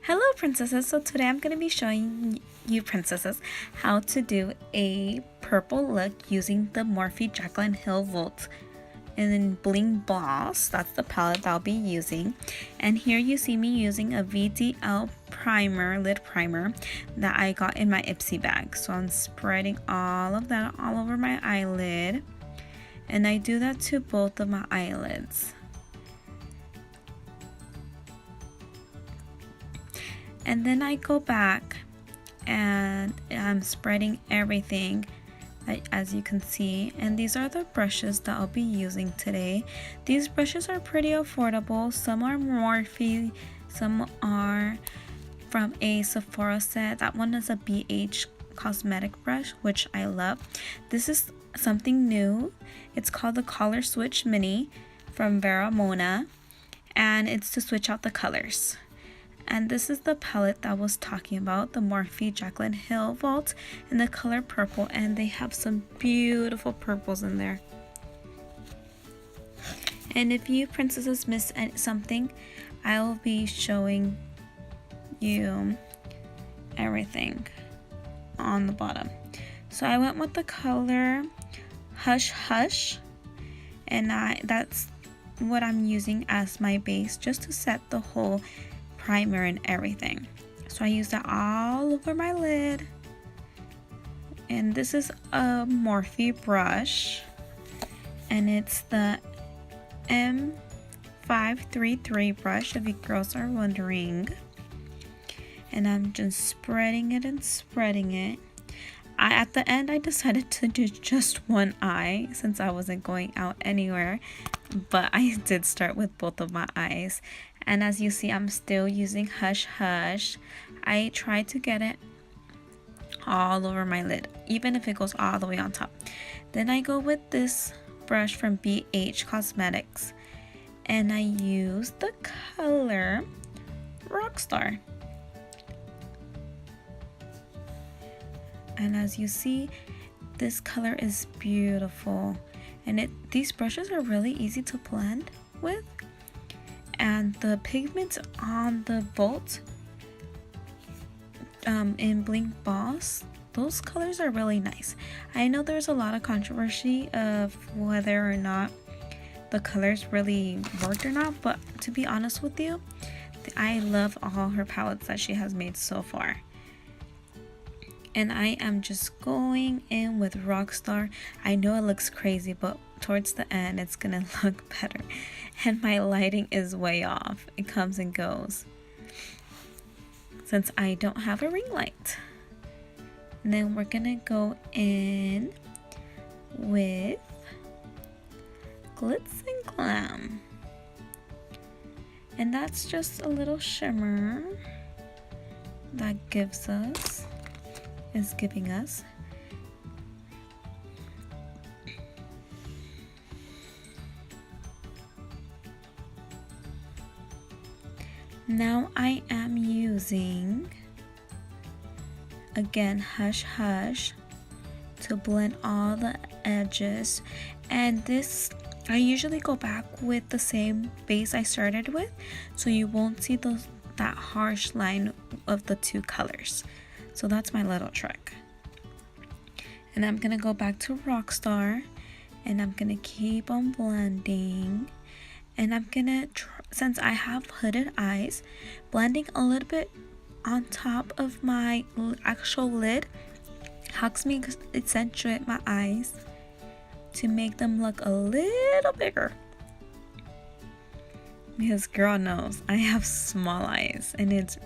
Hello princesses, so today I'm going to be showing you princesses how to do a purple look using the Morphe Jaclyn Hill Volt in Bling Boss. That's the palette that I'll be using. And here you see me using a VDL primer, lid primer that I got in my Ipsy bag. So I'm spreading all of that all over my eyelid, and I do that to both of my eyelids. And then I go back and I'm spreading everything, as you can see. And these are the brushes that I'll be using today. These brushes are pretty affordable. Some are Morphe, some are from a Sephora set. That one is a BH cosmetic brush, which I love. This is something new. It's called the Color Switch Mini from Vera Mona, and it's to switch out the colors. And this is the palette that I was talking about, the Morphe Jaclyn Hill Vault in the color purple, and they have some beautiful purples in there. And if you princesses miss something, I'll be showing you everything on the bottom. So I went with the color Hush Hush, and that's what I'm using as my base, just to set the whole primer and everything. So I use that all over my lid. And this is a Morphe brush, and it's the M533 brush, if you girls are wondering. And I'm just spreading it and spreading it. At the end I decided to do just one eye since I wasn't going out anywhere, but I did start with both of my eyes. And as you see, I'm still using Hush Hush. I try to get it all over my lid, even if it goes all the way on top. Then I go with this brush from BH Cosmetics, and I use the color Rockstar. And as you see, this color is beautiful, and these brushes are really easy to blend with. And the pigments on the Volt in Bling Boss, those colors are really nice. I know there's a lot of controversy of whether or not the colors really worked or not, but to be honest with you, I love all her palettes that she has made so far. And I am just going in with Rockstar. I know it looks crazy, but towards the end it's gonna look better. And my lighting is way off. It comes and goes since I don't have a ring light. And then we're gonna go in with Glitz and Glam, and that's just a little shimmer that is giving us. Now I am using, again, Hush Hush to blend all the edges. And this, I usually go back with the same base I started with, so you won't see that harsh line of the two colors. So that's my little trick. And I'm gonna go back to Rockstar, and I'm gonna keep on blending. And I'm gonna, since I have hooded eyes, blending a little bit on top of my actual lid helps me accentuate my eyes to make them look a little bigger. Because girl knows I have small eyes, and it's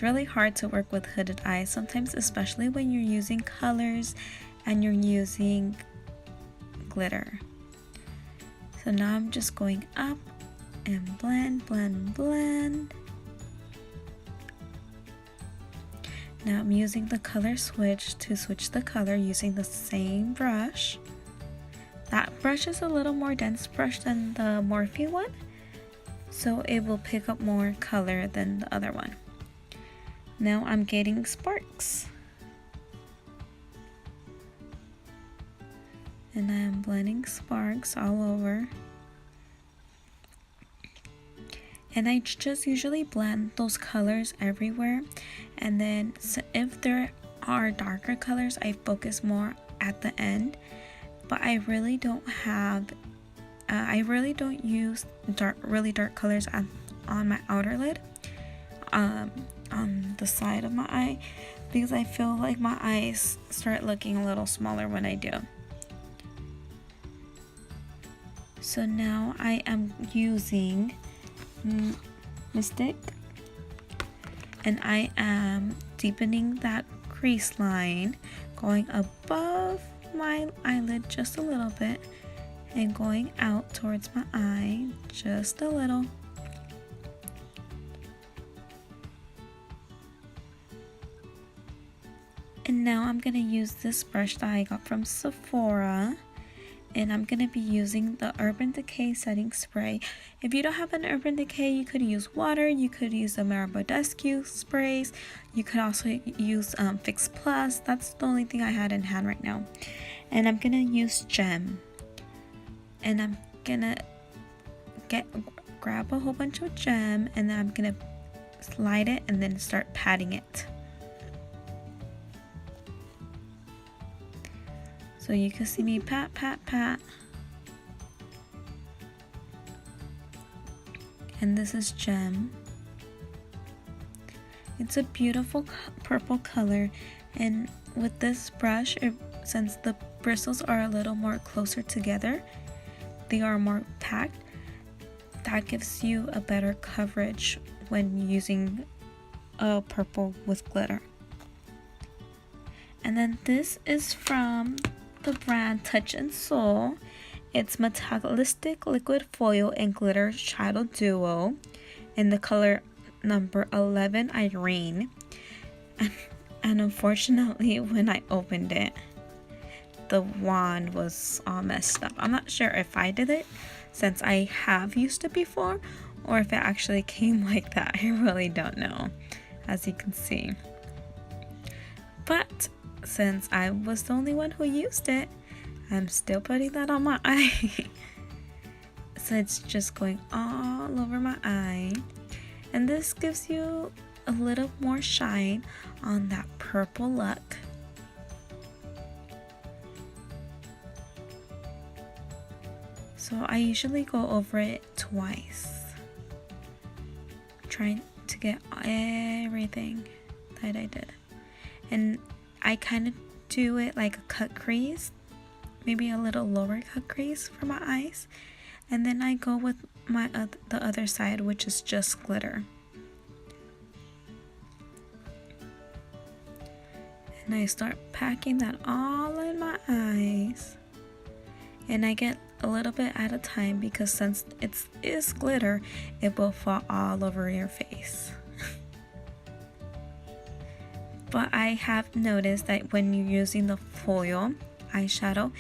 really hard to work with hooded eyes sometimes, especially when you're using colors and you're using glitter. So now I'm just going up and blend, blend, blend. Now I'm using the color switch to switch the color using the same brush. That brush is a little more dense brush than the Morphe one, so it will pick up more color than the other one. Now I'm getting sparks, and I am blending sparks all over. And I just usually blend those colors everywhere, and then if there are darker colors, I focus more at the end. But I really don't use really dark colors on my outer lid, on the side of my eye, because I feel like my eyes start looking a little smaller when I do. So now I am using Mystic, and I am deepening that crease line, going above my eyelid just a little bit and going out towards my eye just a little. And now I'm going to use this brush that I got from Sephora, and I'm going to be using the Urban Decay setting spray. If you don't have an Urban Decay, you could use water, you could use the Marabodescu sprays, you could also use Fix Plus. That's the only thing I had in hand right now. And I'm going to use Gem, and I'm going to grab a whole bunch of Gem, and then I'm going to slide it and then start patting it. So you can see me pat, pat, pat. And this is Gem. It's a beautiful purple color, and with this brush, since the bristles are a little more closer together, they are more packed, that gives you a better coverage when using a purple with glitter. And then this is from the brand Touch and Soul. It's metallic liquid foil and glitter shadow duo in the color number 11 Irene. And unfortunately, when I opened it, the wand was all messed up. I'm not sure if I did it, since I have used it before, or if it actually came like that. I really don't know, as you can see. But since I was the only one who used it, I'm still putting that on my eye. So it's just going all over my eye, and this gives you a little more shine on that purple look. So I usually go over it twice, trying to get everything that I did. And I kind of do it like a cut crease, maybe a little lower cut crease for my eyes, and then I go with the other side, which is just glitter. And I start packing that all in my eyes, and I get a little bit at a time, because since it is glitter, it will fall all over your face. But I have noticed that when you're using the foil eyeshadow,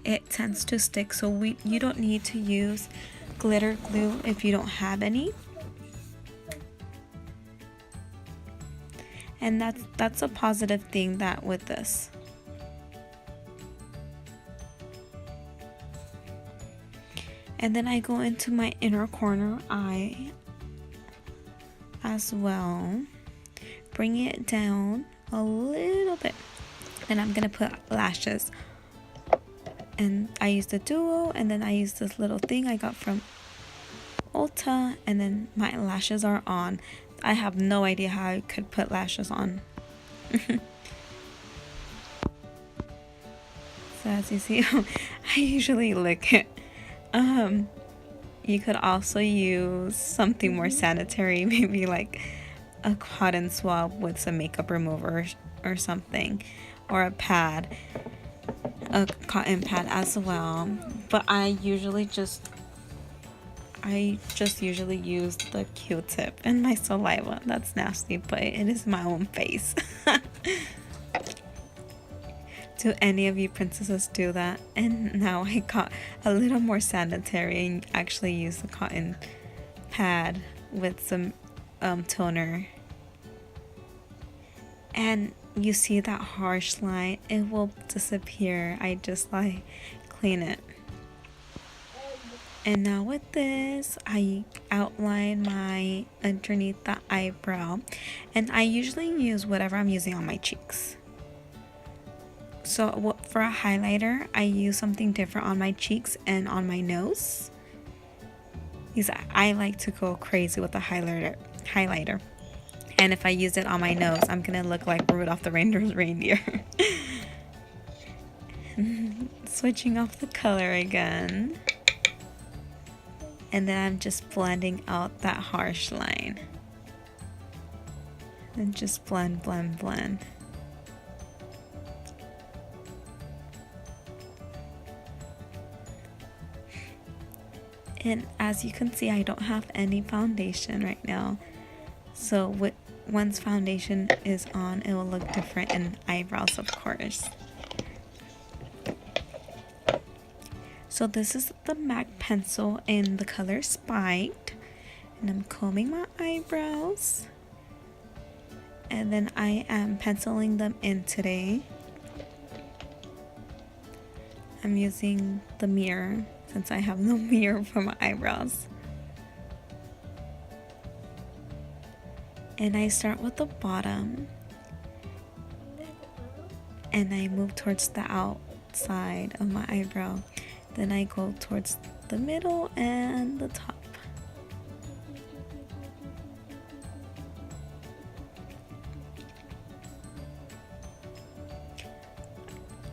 it tends to stick, so you don't need to use glitter glue if you don't have any. And that's a positive thing that with this. And then I go into my inner corner eye as well, bring it down a little bit, and I'm gonna put lashes. And I use the duo, and then I use this little thing I got from Ulta, and then my lashes are on. I have no idea how I could put lashes on. So as you see, I usually lick it. You could also use something more sanitary, maybe like a cotton swab with some makeup remover or something, or a pad, a cotton pad as well. But I just usually use the Q-tip and my saliva. That's nasty, but it is my own face. Do any of you princesses do that? And now I got a little more sanitary and actually use the cotton pad with some toner. And you see that harsh line, it will disappear. I just like clean it. And now with this, I outline my underneath the eyebrow, and I usually use whatever I'm using on my cheeks. So for a highlighter, I use something different on my cheeks and on my nose, because I like to go crazy with the highlighter. And if I use it on my nose, I'm gonna look like Rudolph the Red-Nosed Reindeer. Switching off the color again. And then I'm just blending out that harsh line. And just blend, blend, blend. And as you can see, I don't have any foundation right now. So once foundation is on, it will look different in eyebrows, of course. So this is the MAC pencil in the color Spiked. And I'm combing my eyebrows. And then I am penciling them in today. I'm using the mirror since I have no mirror for my eyebrows. And I start with the bottom. And I move towards the outside of my eyebrow. Then I go towards the middle and the top.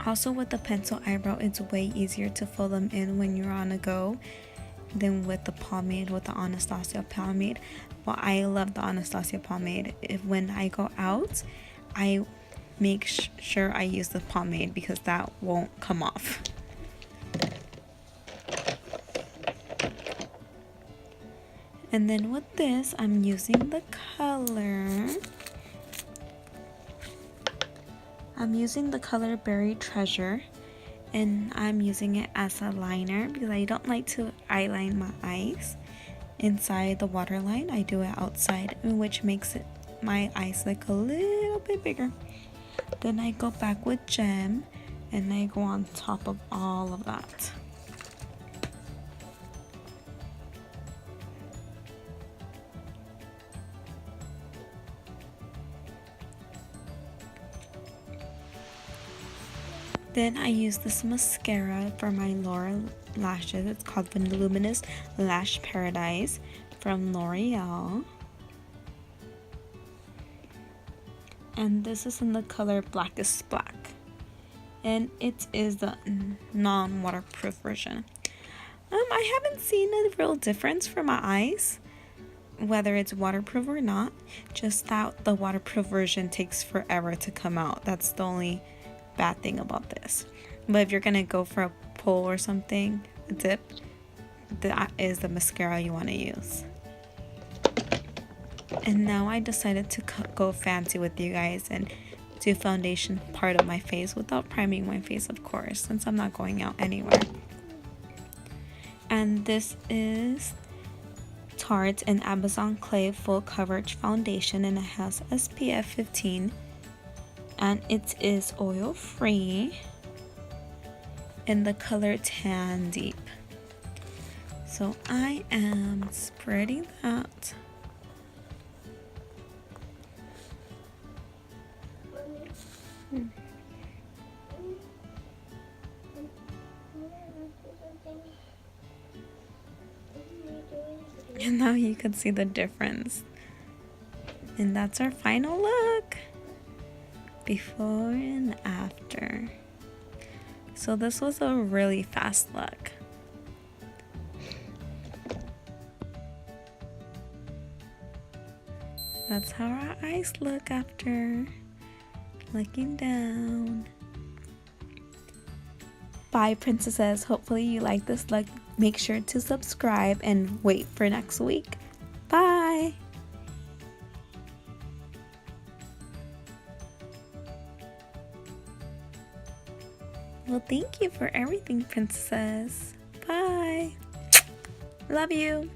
Also with the pencil eyebrow, it's way easier to fill them in when you're on a go than with the pomade, with the Anastasia pomade. But I love the Anastasia pomade. When I go out, I make sure I use the pomade because that won't come off. And then with this, I'm using the color. I'm using the color Berry Treasure, and I'm using it as a liner because I don't like to eyeline my eyes inside the waterline. I do it outside, which makes my eyes look a little bit bigger. Then I go back with Gem, and I go on top of all of that. Then I use this mascara for my lower lashes. It's called the Luminous Lash Paradise from L'Oreal. And this is in the color Blackest Black. And it is the non-waterproof version. I haven't seen a real difference for my eyes, whether it's waterproof or not. Just that the waterproof version takes forever to come out. That's the only bad thing about this. But if you're gonna go for a pull or something, a dip, that is the mascara you want to use. And now I decided to go fancy with you guys and do foundation part of my face without priming my face, of course, since I'm not going out anywhere. And this is Tarte and Amazon Clay Full Coverage Foundation, and it has SPF 15. And it is oil free in the color Tan Deep. So I am spreading that. And now you can see the difference. And that's our final look. Before and after. So this was a really fast look. That's how our eyes look after looking down. Bye, princesses. Hopefully you like this look. Make sure to subscribe and wait for next week. Bye. Well, thank you for everything, princesses. Bye. Love you.